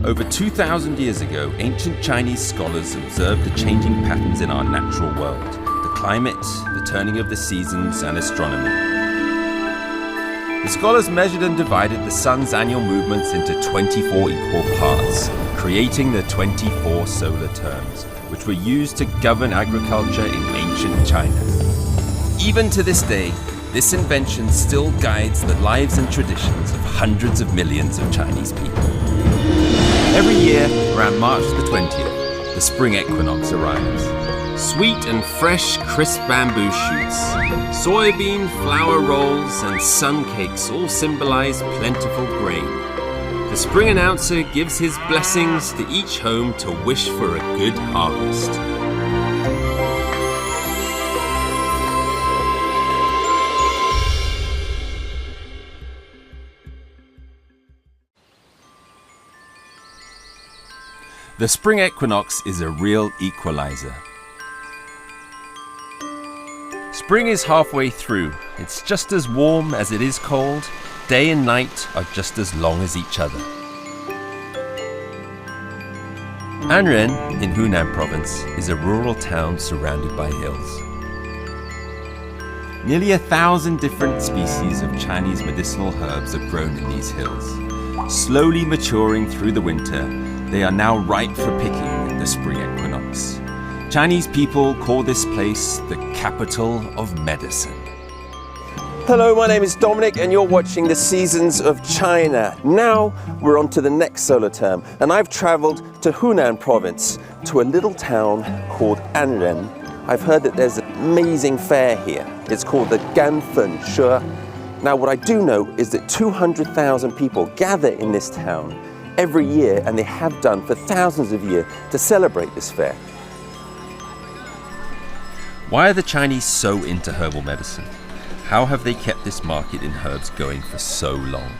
Over 2,000 years ago, ancient Chinese scholars observed the changing patterns in our natural world, the climate, the turning of the seasons, and astronomy. The scholars measured and divided the sun's annual movements into 24 equal parts, creating the 24 solar terms, which were used to govern agriculture in ancient China. Even to this day, this invention still guides the lives and traditions of hundreds of millions of Chinese people. Every year, around March the 20th, the spring equinox arrives. Sweet and fresh, crisp bamboo shoots, soybean flour rolls, and sun cakes all symbolize plentiful grain. The spring announcer gives his blessings to each home to wish for a good harvest. The spring equinox is a real equalizer. Spring is halfway through. It's just as warm as it is cold. Day and night are just as long as each other. Anren, in Hunan province, is a rural town surrounded by hills. Nearly 1,000 different species of Chinese medicinal herbs are grown in these hills. Slowly maturing through the winter, they are now ripe for picking in the spring equinox. Chinese people call this place the capital of medicine. Hello, my name is Dominic and you're watching The Seasons of China. Now we're on to the next solar term and I've traveled to Hunan province to a little town called Anren. I've heard that there's an amazing fair here. It's called the Ganfen She. Now what I do know is that 200,000 people gather in this town every year, and they have done for thousands of years to celebrate this fair. Why are the Chinese so into herbal medicine? How have they kept this market in herbs going for so long?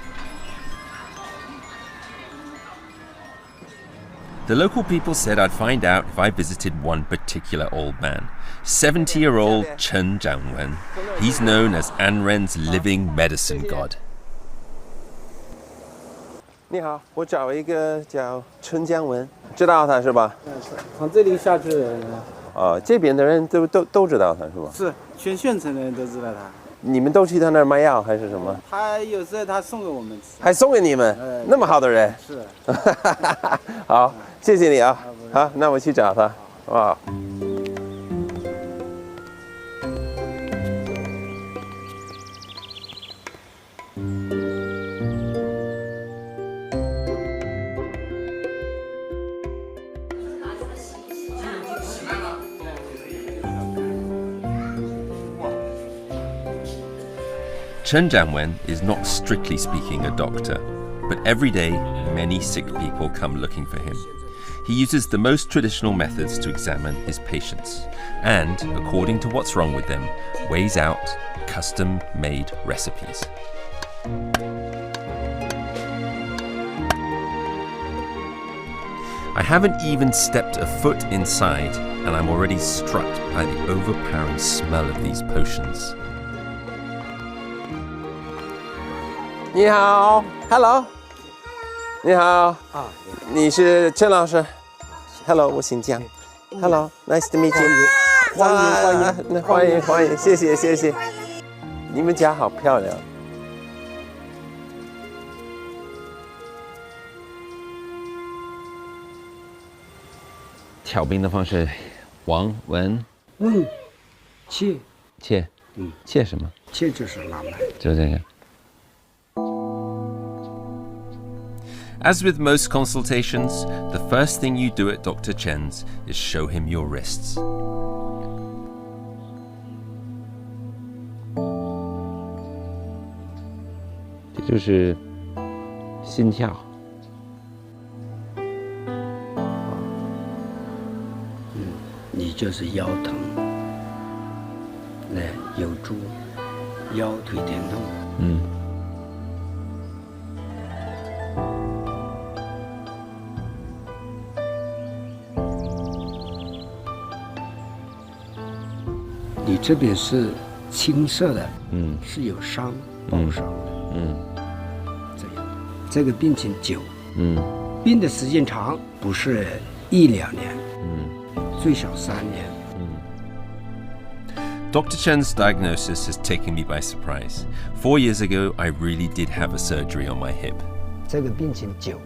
The local people said I'd find out if I visited one particular old man, 70-year-old Chen Zhangwen. He's known as Anren's living medicine god. 你好，我找一个叫春江文，知道他是吧？是，从这里下去的人。这边的人都知道他是吧？是，全县城的人都知道他。你们都去他那儿卖药还是什么？他有时候他送给我们吃。还送给你们？那么好的人。是。好，谢谢你啊。好，那我去找他，好不好？ Chen Zhangwen is not strictly speaking a doctor, but every day many sick people come looking for him. He uses the most traditional methods to examine his patients and, according to what's wrong with them, weighs out custom-made recipes. I haven't even stepped a foot inside and I'm already struck by the overpowering smell of these potions. 你好 ，Hello， 你好啊，你是陈老师 ，Hello， 我姓江 ，Hello，nice to meet you， 欢迎，谢谢，你们家好漂亮。调兵的方式，王文，切，切什么？切就是辣麦，就这个。 As with most consultations, the first thing you do at Dr. Chen's is show him your wrists. 这就是心跳。你就是腰疼，有助腰腿疼痛。你这边是青色的，是有伤，爆伤的，这样，这个病情久，病的时间长，不是1-2年，最少3年。Dr. Chen's diagnosis has taken me by surprise. 4 years ago, I really did have a surgery on my hip. 这个病情久。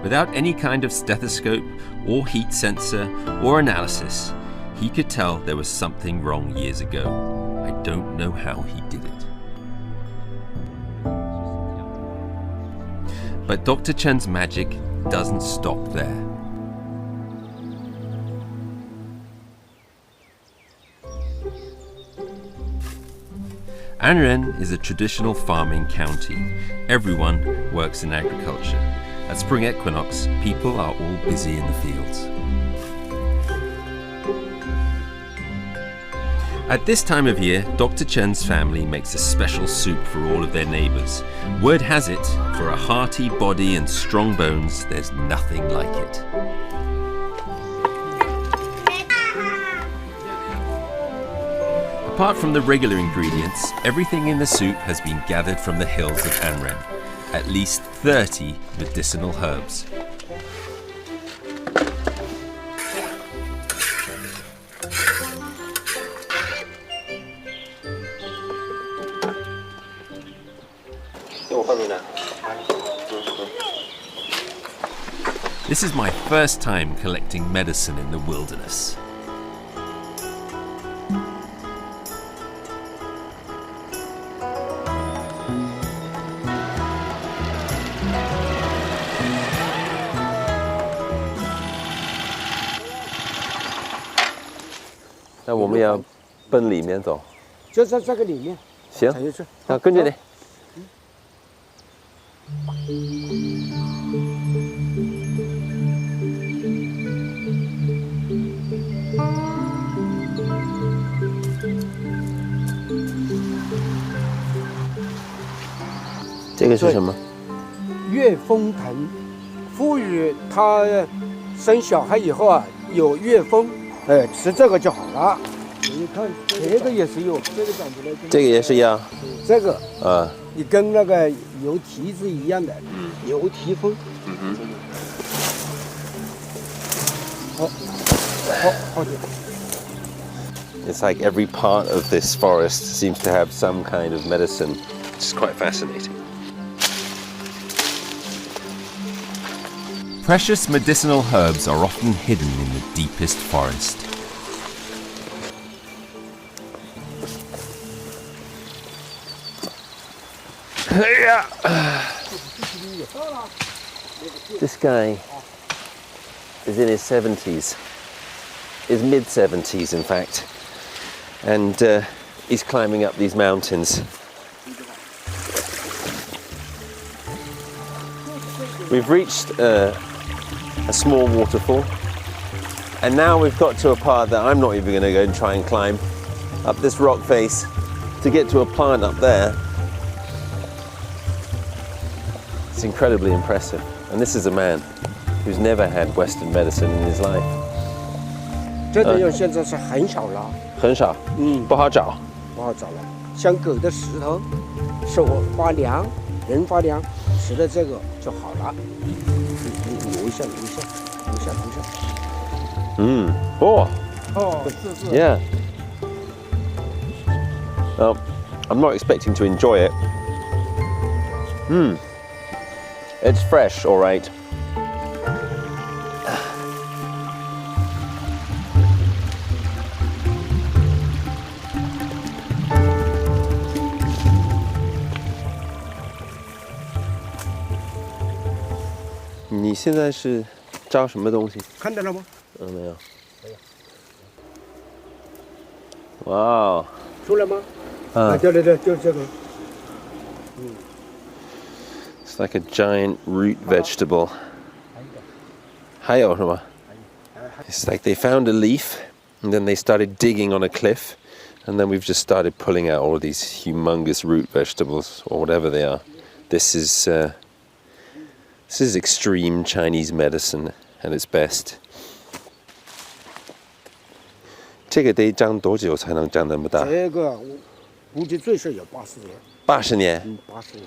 Without any kind of stethoscope or heat sensor or analysis, he could tell there was something wrong years ago. I don't know how he did it. But Dr. Chen's magic doesn't stop there. Anren is a traditional farming county. Everyone works in agriculture. At spring equinox, people are all busy in the fields. At this time of year, Dr. Chen's family makes a special soup for all of their neighbors. Word has it, for a hearty body and strong bones, there's nothing like it. Apart from the regular ingredients, everything in the soup has been gathered from the hills of Anren. At least 30 medicinal herbs. This is my first time collecting medicine in the wilderness.那我们要奔里面走，就在这个里面。行，踩进去。那跟着你。这个是什么？月风藤，赋予它生小孩以后啊，有月风，吃这个就好了。你看这个也是有，这个长出来。这个也是要。这个啊，你跟那个牛蹄子一样的，牛蹄风。好点。It's like every part of this forest seems to have some kind of medicine. It's quite fascinating. Precious medicinal herbs are often hidden in the deepest forest. This guy is in his 70s, his mid-70s in fact, and he's climbing up these mountains. We've reached a small waterfall, and now we've got to a part that I'm not even going to go and try and climb up this rock face to get to a plant up there. It's incredibly impressive, and this is a man who's never had Western medicine in his life. 这个药现在是很少了，很少，不好找，不好找了。像狗的石头，手发凉，人发凉，吃了这个就好了。留一下。是。Yeah. I'm not expecting to enjoy it. It's fresh, all right.你现在是招什么东西？看到了吗？没有。哇哦！出来吗？对，就这个。It's like a giant root vegetable. 还有什么？ It's like they found a leaf, and then they started digging on a cliff, and then we've just started pulling out all of these humongous root vegetables, or whatever they are. This is extreme Chinese medicine at its best. 这个得长多久才能长那么大？这个我估计最少有80年。80年。80年。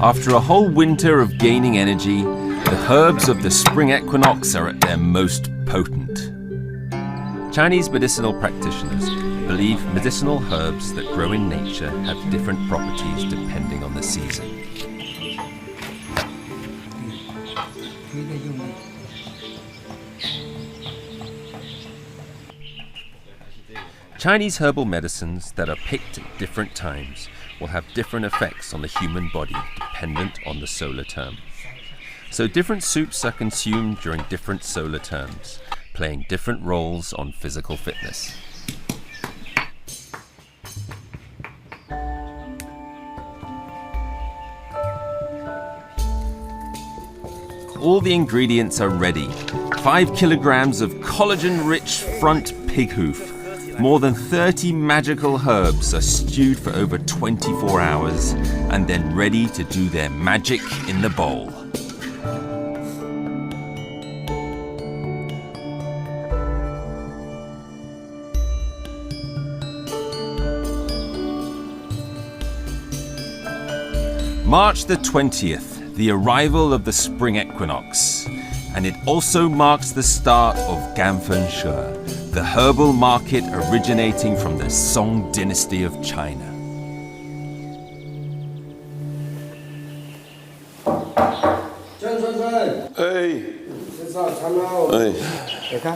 After a whole winter of gaining energy, the herbs of the spring equinox are at their most potent. Chinese medicinal practitioners believe medicinal herbs that grow in nature have different properties depending on the season. Chinese herbal medicines that are picked at different times will have different effects on the human body dependent on the solar term. So different soups are consumed during different solar terms, playing different roles on physical fitness. All the ingredients are ready. 5 kilograms of collagen-rich front pig hoof. More than 30 magical herbs are stewed for over 24 hours and then ready to do their magic in the bowl. March the 20th, the arrival of the spring equinox, and it also marks the start of Ganfen Shi, the herbal market originating from the Song dynasty of China.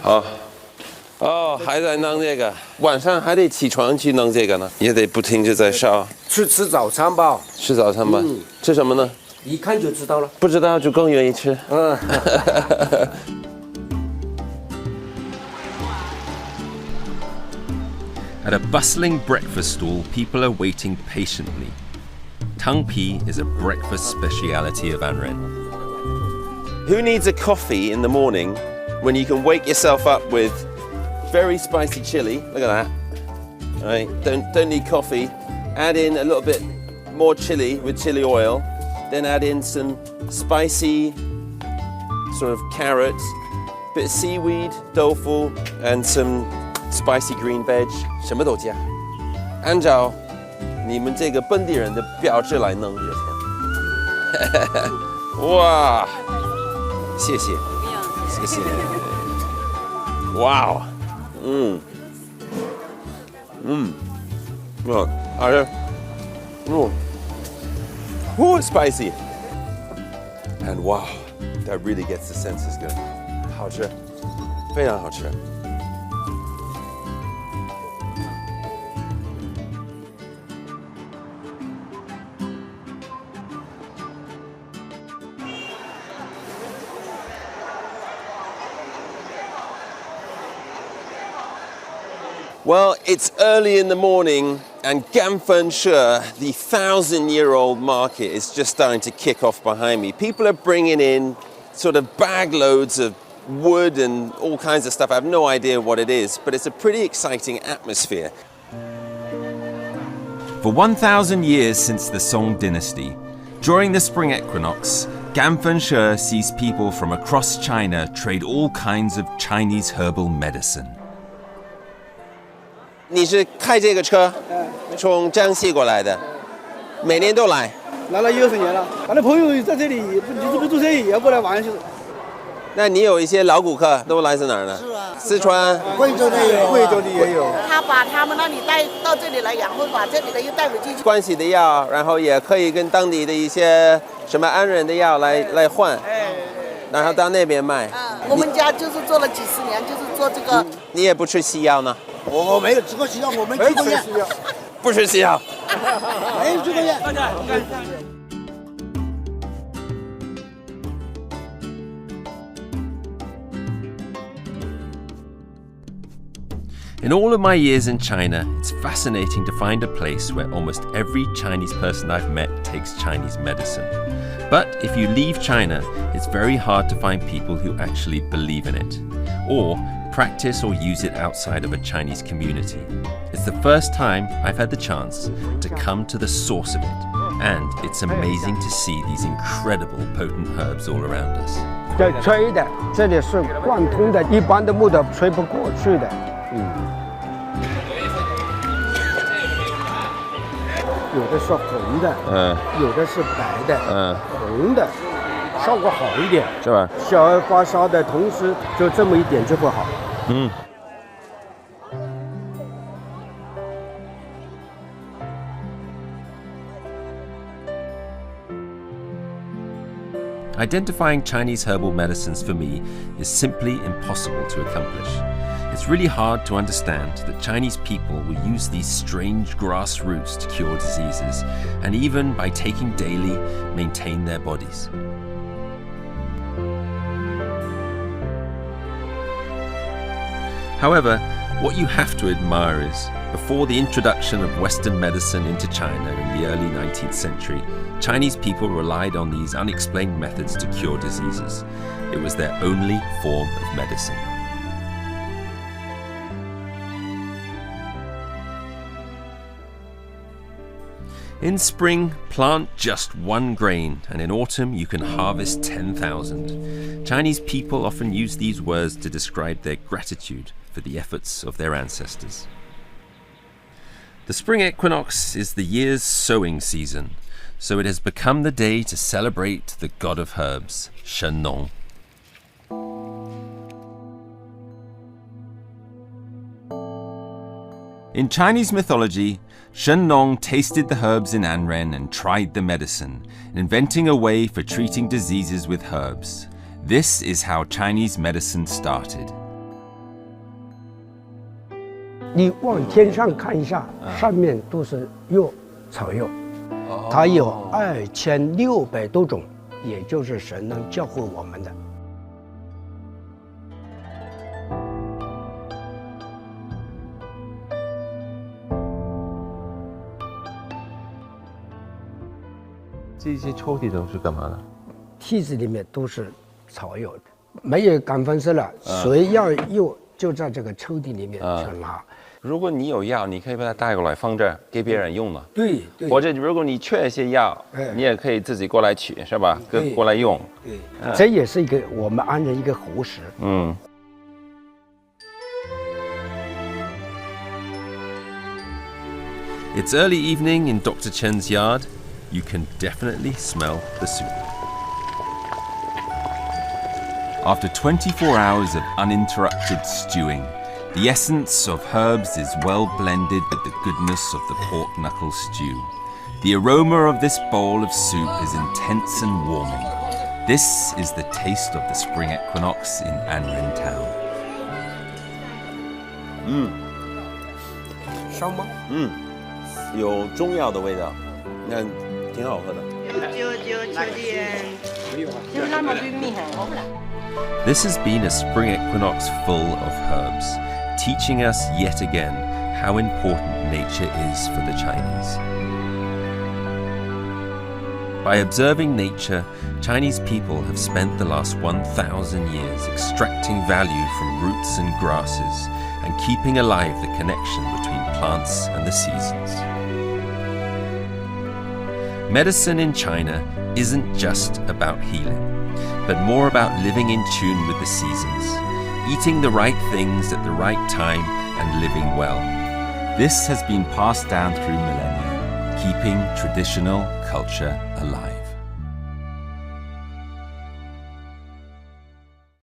好。哦，还在弄这个，晚上还得起床去弄这个呢，也得不停地在烧。去吃早餐吧。吃早餐吧。吃什么呢？一看就知道了。不知道就更愿意吃。At a bustling breakfast stall, people are waiting patiently. Tang pi is a breakfast speciality of Anren. Who needs a coffee in the morning when you can wake yourself up with very spicy chili? Look at that. All right, don't need coffee. Add in a little bit more chili with chili oil. Then add in some spicy sort of carrots, bit of seaweed, tofu, and some spicy green veg. 什么都加，按照你们这个本地人的标志来弄就行。哇，谢谢，谢谢。哇。好吃，spicy, and wow, that really gets the senses going. 好吃，非常好吃。Well, it's early in the morning, and Ganfen Shi, the 1,000-year-old market, is just starting to kick off behind me. People are bringing in sort of bag loads of wood and all kinds of stuff. I have no idea what it is, but it's a pretty exciting atmosphere. For 1,000 years since the Song dynasty, during the spring equinox, Ganfen Shi sees people from across China trade all kinds of Chinese herbal medicine. 你是开这个车从江西过来的，每年都来。来了60年了，俺的朋友在这里不做生意，也过来玩。那你有一些老顾客都来自哪儿呢？四川、贵州的也有，贵州的也有。他把他们那里带到这里来养，或把这里的又带回去。关系的药，然后也可以跟当地的一些什么安人的药来换，然后到那边卖。我们家就是做了几十年，就是做这个。你也不吃西药呢？我没有吃过西药，我没吃过药，不吃西药，没吃过药。In all of my years in China, it's fascinating to find a place where almost every Chinese person I've met takes Chinese medicine. But if you leave China, it's very hard to find people who actually believe in it, or practice or use it outside of a Chinese community. It's the first time I've had the chance to come to the source of it, and it's amazing to see these incredible potent herbs all around us. 这吹的，这里是贯通的，一般的木头吹不过去的。有的是红的，有的是白的，红的效果好一点，是吧？小儿发烧的同时，就这么一点就会好。Identifying Chinese herbal medicines for me is simply impossible to accomplish. It's really hard to understand that Chinese people will use these strange grass roots to cure diseases, and even by taking daily, maintain their bodies. However, what you have to admire is, before the introduction of Western medicine into China in the early 19th century, Chinese people relied on these unexplained methods to cure diseases. It was their only form of medicine. In spring, plant just one grain, and in autumn you can harvest 10,000. Chinese people often use these words to describe their gratitude for the efforts of their ancestors. The spring equinox is the year's sowing season, so it has become the day to celebrate the god of herbs, Shen Nong. In Chinese mythology, Shen Nong tasted the herbs in Anren and tried the medicine, inventing a way for treating diseases with herbs. This is how Chinese medicine started. 你往天上看一下，上面都是药，草药，它有2600多种，也就是神能教会我们的。这些抽屉都是干嘛的？屉子里面都是草药，没有感风湿了，谁要药就在这个抽屉里面去拿。如果你有药，你可以把它带过来放这儿给别人用了。对，或者如果你缺一些药，你也可以自己过来取，是吧？过来用。对，这也是一个我们安人一个活食。It's early evening in Dr. Chen's yard. You can definitely smell the soup. After 24 hours of uninterrupted stewing, the essence of herbs is well blended with the goodness of the pork knuckle stew. The aroma of this bowl of soup is intense and warming. This is the taste of the spring equinox in Anren town. 烧吗？有中药的味道，那挺好喝的。This has been a spring equinox full of herbs, teaching us yet again how important nature is for the Chinese. By observing nature, Chinese people have spent the last 1,000 years extracting value from roots and grasses and keeping alive the connection between plants and the seasons. Medicine in China isn't just about healing, but more about living in tune with the seasons, eating the right things at the right time and living well. This has been passed down through millennia, keeping traditional culture alive.